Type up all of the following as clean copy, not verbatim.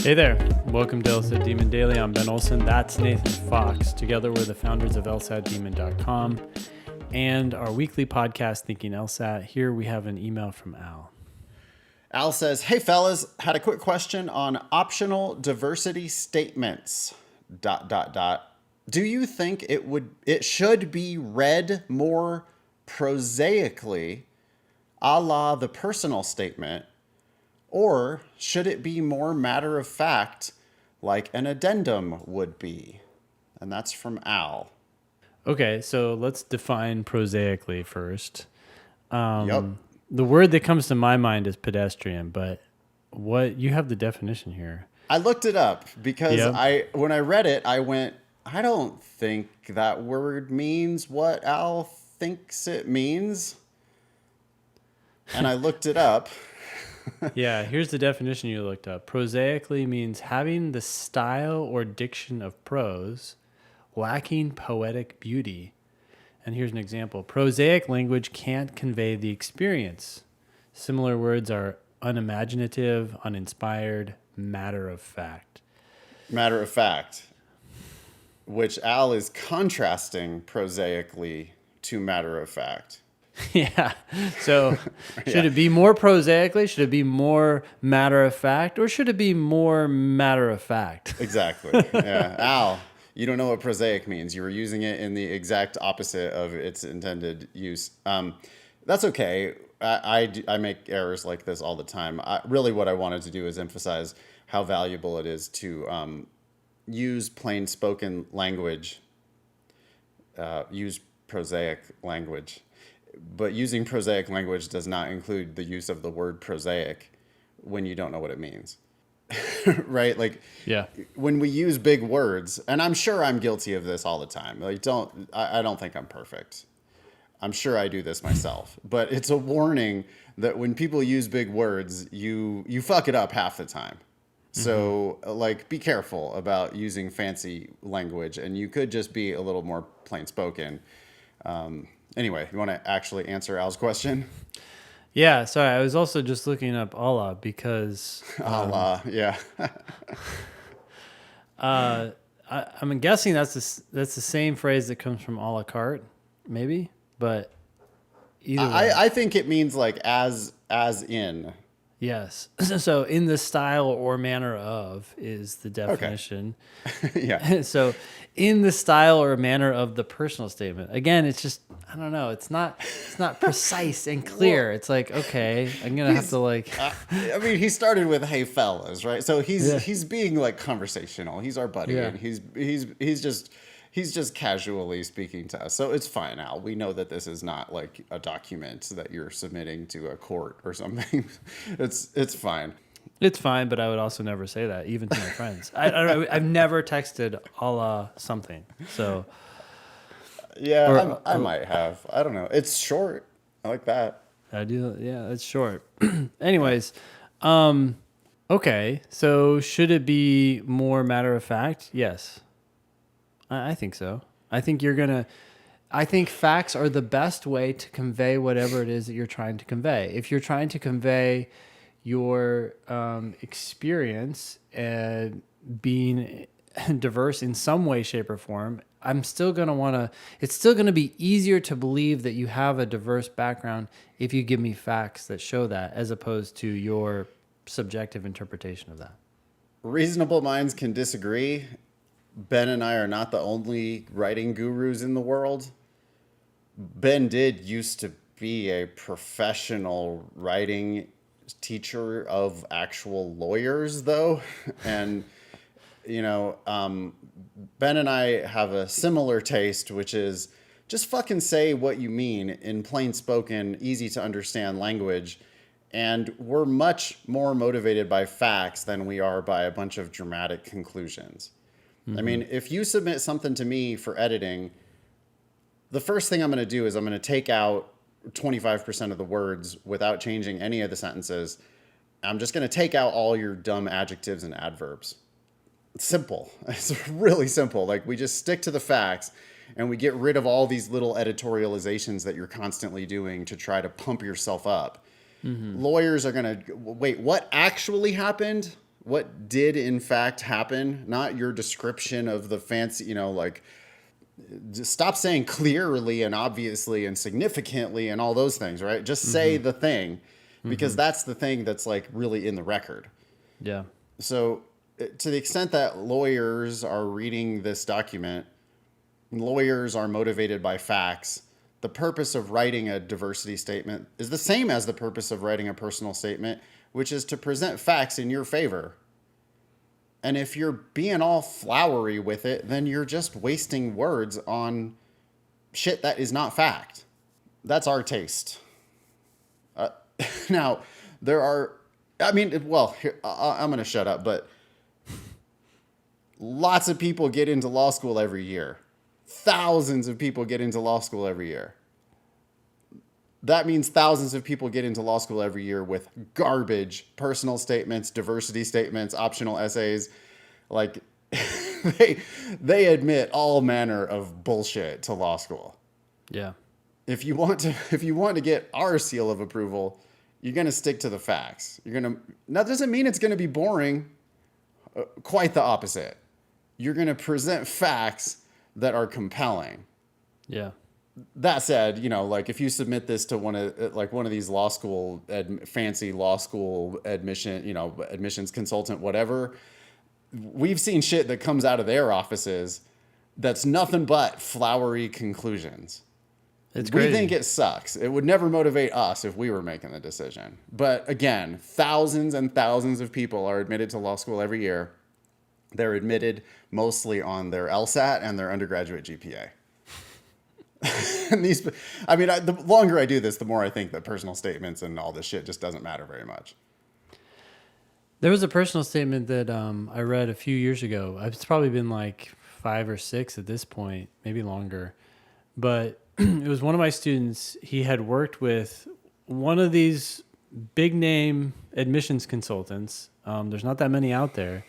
Hey there, welcome to LSAT Demon Daily. I'm Ben Olson. That's Nathan Fox. Together we're the founders of LSATdemon.com and our weekly podcast, Thinking LSAT. Here we have an email from Al. Al says, hey fellas, had a quick question on optional diversity statements, ... Do you think it should be read more prosaically, a la the personal statement, or should it be more matter of fact, like an addendum would be? And that's from Al. Okay, so let's define prosaically first. Yep. The word that comes to my mind is pedestrian, but you have the definition here. I looked it up because when I read it, I went, I don't think that word means what Al thinks it means. And I looked it up. Yeah, here's the definition you looked up. Prosaically means having the style or diction of prose, lacking poetic beauty. And here's an example. Prosaic language can't convey the experience. Similar words are unimaginative, uninspired, matter of fact. Matter of fact, which Al is contrasting prosaically to matter of fact. Yeah. So should it be more prosaically? Should it be more matter of fact? Or should it be more matter of fact? Exactly. Yeah. Al, you don't know what prosaic means. You were using it in the exact opposite of its intended use. That's okay. I make errors like this all the time. Really what I wanted to do is emphasize how valuable it is to use plain spoken language, use prosaic language. But using prosaic language does not include the use of the word prosaic when you don't know what it means. Right? Like, yeah. When we use big words, and I'm sure I'm guilty of this all the time. Like, I don't think I'm perfect. I'm sure I do this myself. But it's a warning that when people use big words, you fuck it up half the time. So, like, be careful about using fancy language, and you could just be a little more plain spoken. Anyway, you want to actually answer Al's question? Yeah, sorry. I was also just looking up Allah because... Allah, yeah. I'm guessing that's the same phrase that comes from a la carte, maybe, but either way. I think it means like as in. Yes. So in the style or manner of is the definition. Okay. Yeah. So in the style or manner of the personal statement. Again, it's just, I don't know. It's not precise and clear. Well, it's like, okay, I'm going to have to like. I mean, he started with, hey fellas, right? So he's being like conversational. He's our buddy, and he's just casually speaking to us. So it's fine, Al. We know that this is not like a document that you're submitting to a court or something. It's fine. It's fine, but I would also never say that, even to my friends. I don't know. I've never texted a la something. So yeah, I might have. I don't know. It's short. I like that. I do. Yeah, it's short. Anyways, okay. So should it be more matter of fact? Yes. I think so. I think facts are the best way to convey whatever it is that you're trying to convey. If you're trying to convey your experience and being diverse in some way, shape, or form, it's still going to be easier to believe that you have a diverse background if you give me facts that show that, as opposed to your subjective interpretation of that. Reasonable minds can disagree. Ben and I are not the only writing gurus in the world. Ben did used to be a professional writing teacher of actual lawyers, though. And, Ben and I have a similar taste, which is just fucking say what you mean in plain spoken, easy to understand language. And we're much more motivated by facts than we are by a bunch of dramatic conclusions. I mean, if you submit something to me for editing, the first thing I'm going to do is I'm going to take out 25% of the words without changing any of the sentences. I'm just going to take out all your dumb adjectives and adverbs. It's simple. It's really simple. Like, we just stick to the facts and we get rid of all these little editorializations that you're constantly doing to try to pump yourself up. Lawyers are going to, wait, what actually happened? what did in fact happen, not your description of the fancy, like, just stop saying clearly and obviously and significantly and all those things, right? Just say the thing, because that's the thing that's like really in the record. Yeah. So to the extent that lawyers are reading this document, lawyers are motivated by facts. The purpose of writing a diversity statement is the same as the purpose of writing a personal statement, which is to present facts in your favor. And if you're being all flowery with it, then you're just wasting words on shit that is not fact. That's our taste. Now, there are, I mean, well, here, I'm going to shut up, but lots of people get into law school every year. Thousands of people get into law school every year. That means thousands of people get into law school every year with garbage personal statements, diversity statements, optional essays. Like they admit all manner of bullshit to law school. Yeah. If you want to get our seal of approval, you're going to stick to the facts. That doesn't mean it's going to be boring. Quite the opposite. You're going to present facts that are compelling. Yeah. That said, like if you submit this to one of these law school, fancy law school admissions consultant, whatever, we've seen shit that comes out of their offices that's nothing but flowery conclusions. It's crazy. We think it sucks. It would never motivate us if we were making the decision. But again, thousands and thousands of people are admitted to law school every year. They're admitted mostly on their LSAT and their undergraduate GPA. And the longer I do this, the more I think that personal statements and all this shit just doesn't matter very much. There was a personal statement that I read a few years ago. It's probably been like 5 or 6 at this point, maybe longer. But it was one of my students. He had worked with one of these big name admissions consultants. There's not that many out there.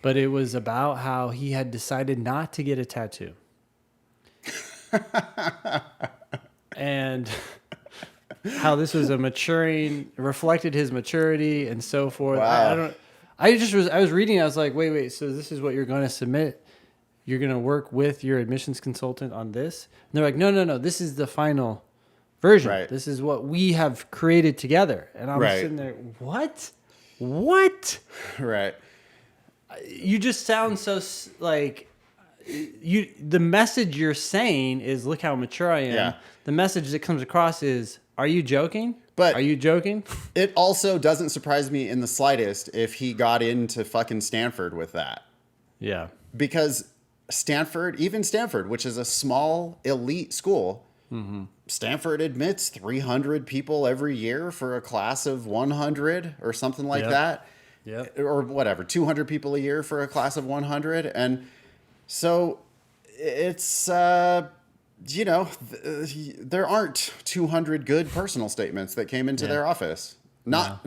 But it was about how he had decided not to get a tattoo. And how this was reflected his maturity and so forth. Wow. I was reading, I was like, wait, so this is what you're going to submit? You're going to work with your admissions consultant on this? And they're like, no, this is the final version. Right. This is what we have created together. And I was sitting there, what? Right. You just sound so like the message you're saying is, look how mature I am. Yeah. The message that comes across is, are you joking? But are you joking? It also doesn't surprise me in the slightest if he got into fucking Stanford with that. Yeah. Because even Stanford, which is a small elite school, Stanford admits 300 people every year for a class of 100 or something like that. Yep. Or whatever, 200 people a year for a class of 100. And so it's, there aren't 200 good personal statements that came into their office. Not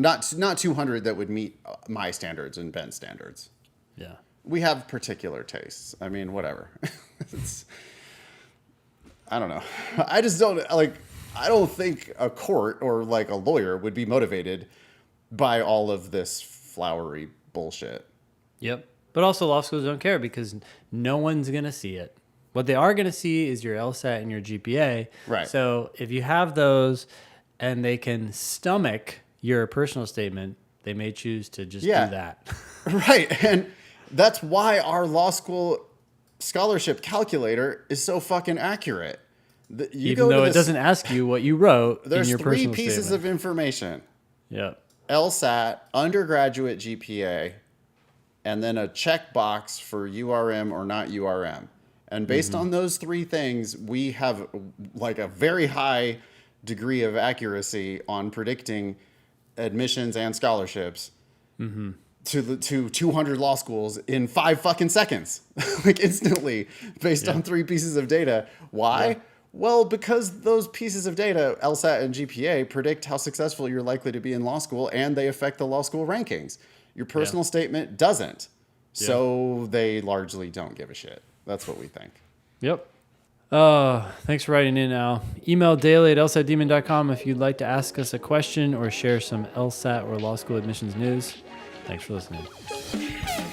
200 that would meet my standards and Ben's standards. Yeah. We have particular tastes. I mean, whatever. I don't know. I just don't I don't think a court or like a lawyer would be motivated by all of this flowery bullshit. Yep. But also law schools don't care because no one's going to see it. What they are going to see is your LSAT and your GPA. Right. So if you have those and they can stomach your personal statement, they may choose to just do that. Right. And that's why our law school scholarship calculator is so fucking accurate. Even though it doesn't ask you what you wrote in your personal statement. There's 3 pieces of information. Yep. LSAT, undergraduate GPA, and then a checkbox for URM or not URM. And based on those 3 things, we have like a very high degree of accuracy on predicting admissions and scholarships to 200 law schools in 5 fucking seconds, like instantly, based on 3 pieces of data. Why? Yeah. Well, because those pieces of data, LSAT and GPA, predict how successful you're likely to be in law school, and they affect the law school rankings. Your personal statement doesn't. Yeah. So they largely don't give a shit. That's what we think. Yep. Thanks for writing in, Al. Email daily@lsatdemon.com if you'd like to ask us a question or share some LSAT or law school admissions news. Thanks for listening.